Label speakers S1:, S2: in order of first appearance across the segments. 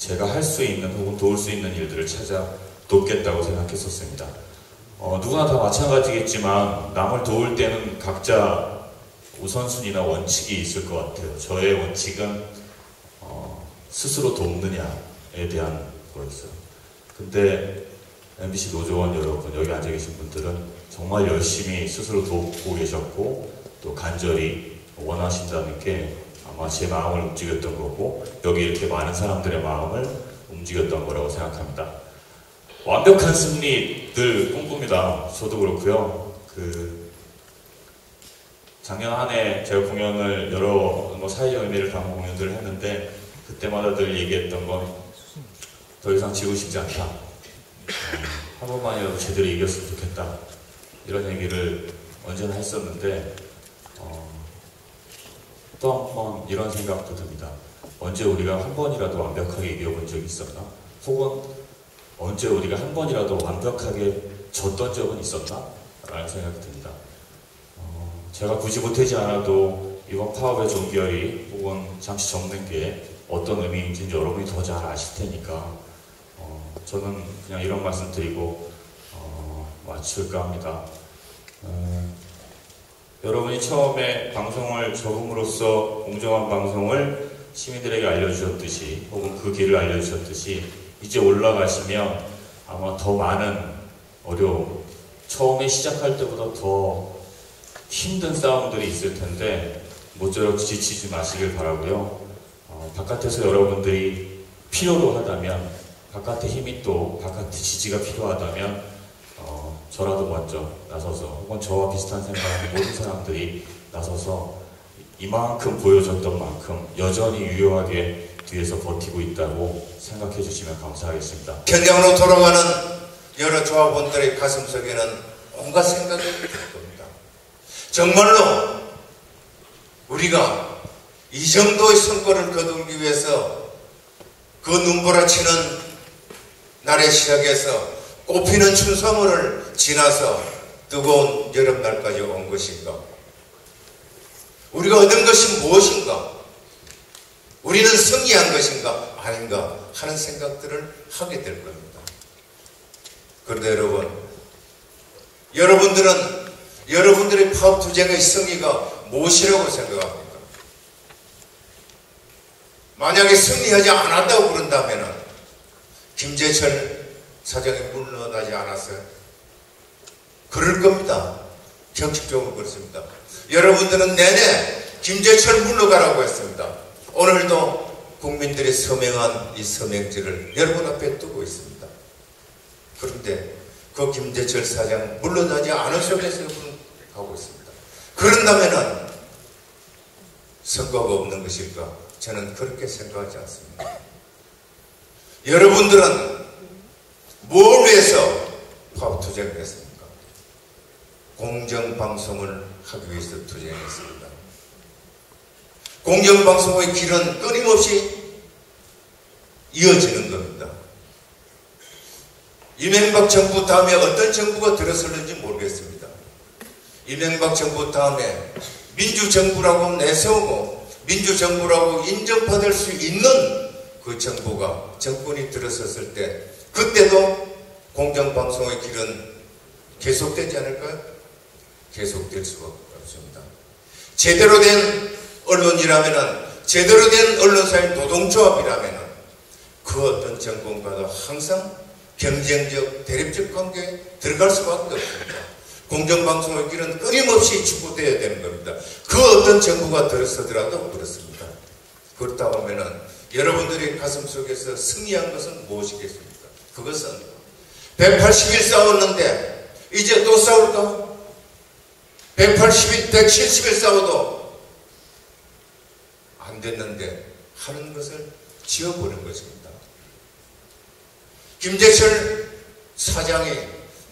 S1: 제가 할 수 있는 혹은 도울 수 있는 일들을 찾아 돕겠다고 생각했었습니다. 누구나 다 마찬가지겠지만 남을 도울 때는 각자 우선순위나 원칙이 있을 것 같아요. 저의 원칙은 스스로 돕느냐에 대한 거였어요. 근데 MBC 노조원 여러분, 여기 앉아 계신 분들은 정말 열심히 스스로 돕고 계셨고 또 간절히 원하신다는 게 아마 제 마음을 움직였던 거고 여기 이렇게 많은 사람들의 마음을 움직였던 거라고 생각합니다. 완벽한 승리 늘 꿈꿉니다. 저도 그렇고요. 작년 한 해 제가 공연을 여러 사회적 의미를 담은 공연들을 했는데 그때마다 늘 얘기했던 건 더 이상 지고 싶지 않다. 한 번만이라도 제대로 이겼으면 좋겠다. 이런 얘기를 언제나 했었는데 또 한 번 이런 생각도 듭니다. 언제 우리가 한 번이라도 완벽하게 이겨본 적이 있었나? 혹은 언제 우리가 한 번이라도 완벽하게 졌던 적은 있었나? 라는 생각이 듭니다. 제가 굳이 못하지 않아도 이번 파업의 종결이 혹은 잠시 접는 게 어떤 의미인지 여러분이 더 잘 아실 테니까 저는 그냥 이런 말씀 드리고 마칠까 합니다. 여러분이 처음에 방송을 접음으로써 공정한 방송을 시민들에게 알려주셨듯이 혹은 그 길을 알려주셨듯이 이제 올라가시면 아마 더 많은 어려움, 처음에 시작할 때보다 더 힘든 싸움들이 있을 텐데 모쪼록 지치지 마시길 바라고요. 바깥에서 여러분들이 필요로 하다면 바깥의 힘이 또 바깥의 지지가 필요하다면 저라도 먼저 나서서 혹은 저와 비슷한 생각하는 모든 사람들이 나서서 이만큼 보여줬던 만큼 여전히 유효하게 뒤에서 버티고 있다고 생각해 주시면 감사하겠습니다.
S2: 현장으로 돌아가는 여러 조합원들의 가슴속에는 온갖 생각이 들 겁니다. 정말로 우리가 이 정도의 성과를 거두기 위해서 그 눈보라치는 날의 시작에서 꽃피는 춘삼월을 지나서 뜨거운 여름날까지 온 것인가? 우리가 얻은 것이 무엇인가? 우리는 승리한 것인가? 아닌가? 하는 생각들을 하게 될 겁니다. 그런데 여러분들은 여러분들의 파업투쟁의 승리가 무엇이라고 생각합니까? 만약에 승리하지 않았다고 그런다면 김재철 사장이 물러나지 않았어요? 그럴 겁니다. 형식적으로 그렇습니다. 여러분들은 내내 김재철 물러가라고 했습니다. 오늘도 국민들이 서명한 이 서명지를 여러분 앞에 두고 있습니다. 그런데 그 김재철 사장 물러나지 않은 속에서 하고 있습니다. 그런다면은 성과가 없는 것일까? 저는 그렇게 생각하지 않습니다. 여러분들은 뭘 위해서 파업투쟁을 했습니까? 공정방송을 하기 위해서 투쟁했습니다. 공정방송의 길은 끊임없이 이어지는 겁니다. 이명박 정부 다음에 어떤 정부가 들어섰는지 모르겠습니다. 이명박 정부 다음에 민주정부라고 내세우고 민주정부라고 인정받을 수 있는 그 정권이 들어섰을 때 그때도 공정방송의 길은 계속되지 않을까요? 계속될 수가 없습니다. 제대로 된 언론이라면 제대로 된 언론사의 노동조합이라면 그 어떤 정권과도 항상 경쟁적, 대립적 관계에 들어갈 수밖에 없습니다. 공정방송의 길은 끊임없이 추구되어야 되는 겁니다. 그 어떤 정부가 들어서더라도 그렇습니다. 그렇다고 하면은 여러분들의 가슴속에서 승리한 것은 무엇이겠습니까? 그것은 180일 싸웠는데 이제 또 싸울까? 180일, 170일 싸워도 안 됐는데 하는 것을 지어보는 것입니다. 김재철 사장이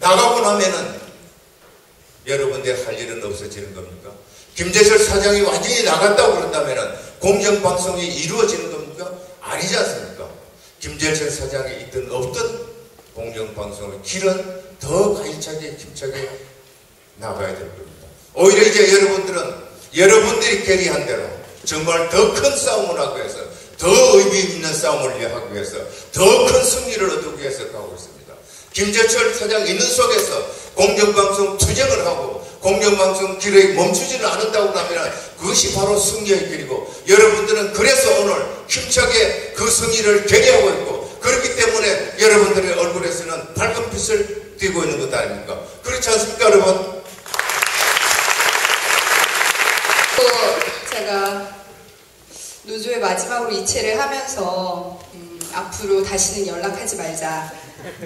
S2: 나가고 나면은 여러분들 할 일은 없어지는 겁니까? 김재철 사장이 완전히 나갔다고 그런다면은 공정방송이 이루어지는 겁니까? 아니지 않습니까? 김재철 사장이 있든 없든 공정방송의 길은 더 가일차게 힘차게 나가야 될 겁니다. 오히려 이제 여러분들은 여러분들이 결의한 대로 정말 더 큰 싸움을 하기 위해서 더 의미 있는 싸움을 하기 위해서 더 큰 승리를 얻기 위해서 가고 있습니다. 김재철 사장 있는 속에서 공정방송 투쟁을 하고 공정방송 길을 멈추지는 않는다고 하면 그것이 바로 승리의 길이고, 여러분들은 그래서 오늘 힘차게 그 승리를 경외하고 있고, 그렇기 때문에 여러분들의 얼굴에서는 밝은 빛을 띠고 있는 것 아닙니까? 그렇지 않습니까, 여러분?
S3: 또 제가 노조의 마지막으로 이체를 하면서 앞으로 다시는 연락하지 말자,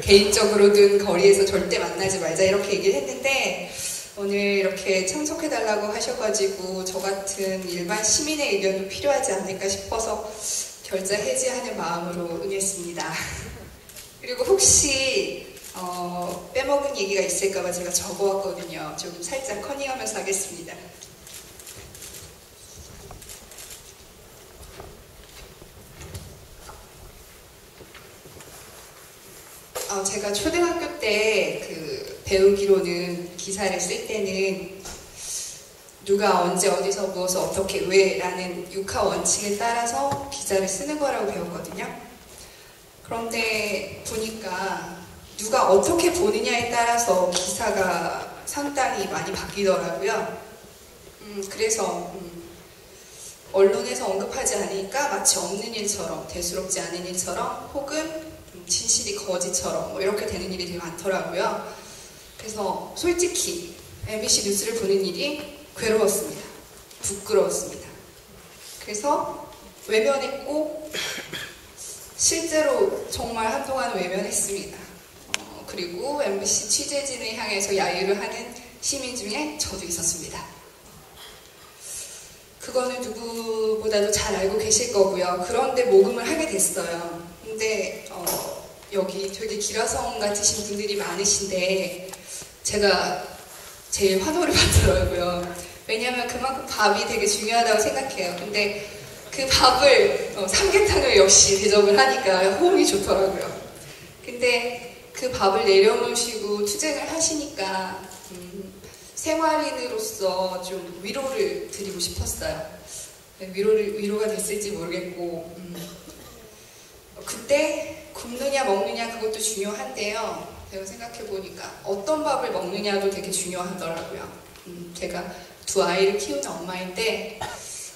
S3: 개인적으로든 거리에서 절대 만나지 말자 이렇게 얘기를 했는데, 오늘 이렇게 참석해달라고 하셔가지고 저 같은 일반 시민의 의견도 필요하지 않을까 싶어서 결자 해지하는 마음으로 응했습니다. 그리고 혹시 빼먹은 얘기가 있을까봐 제가 적어왔거든요. 좀 살짝 커닝하면서 하겠습니다. 제가 초등학교 때 배우기로는 기사를 쓸 때는 누가 언제 어디서 무엇을 어떻게 왜 라는 육하 원칙에 따라서 기사를 쓰는 거라고 배웠거든요. 그런데 보니까 누가 어떻게 보느냐에 따라서 기사가 상당히 많이 바뀌더라고요. 그래서 언론에서 언급하지 않으니까 마치 없는 일처럼, 대수롭지 않은 일처럼, 혹은 진실이 거짓처럼 뭐 이렇게 되는 일이 되게 많더라고요. 그래서 솔직히 MBC 뉴스를 보는 일이 괴로웠습니다. 부끄러웠습니다. 그래서 외면했고, 실제로 정말 한동안 외면했습니다. 그리고 MBC 취재진을 향해서 야유를 하는 시민 중에 저도 있었습니다. 그거는 누구보다도 잘 알고 계실 거고요. 그런데 모금을 하게 됐어요. 근데 여기 되게 기라성 같으신 분들이 많으신데 제가 제일 환호를 받더라고요. 왜냐하면 그만큼 밥이 되게 중요하다고 생각해요. 근데 그 밥을 삼계탕을 역시 대접을 하니까 호응이 좋더라고요. 근데 그 밥을 내려놓으시고 투쟁을 하시니까 생활인으로서 좀 위로를 드리고 싶었어요. 위로가 됐을지 모르겠고, 그때 굶느냐 먹느냐 그것도 중요한데요. 제가 생각해보니까 어떤 밥을 먹느냐도 되게 중요하더라고요. 제가 두 아이를 키우는 엄마인데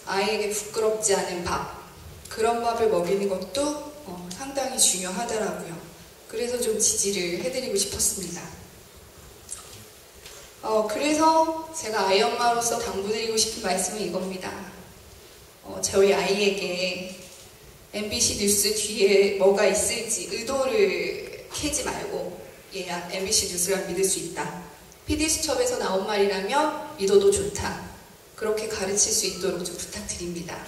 S3: 아이에게 부끄럽지 않은 밥, 그런 밥을 먹이는 것도 상당히 중요하더라고요. 그래서 좀 지지를 해드리고 싶었습니다. 그래서 제가 아이 엄마로서 당부드리고 싶은 말씀은 이겁니다. 저희 아이에게 MBC 뉴스 뒤에 뭐가 있을지 의도를 캐지 말고, 얘야 MBC 뉴스를 믿을 수 있다, PD수첩에서 나온 말이라면 믿어도 좋다, 그렇게 가르칠 수 있도록 좀 부탁드립니다.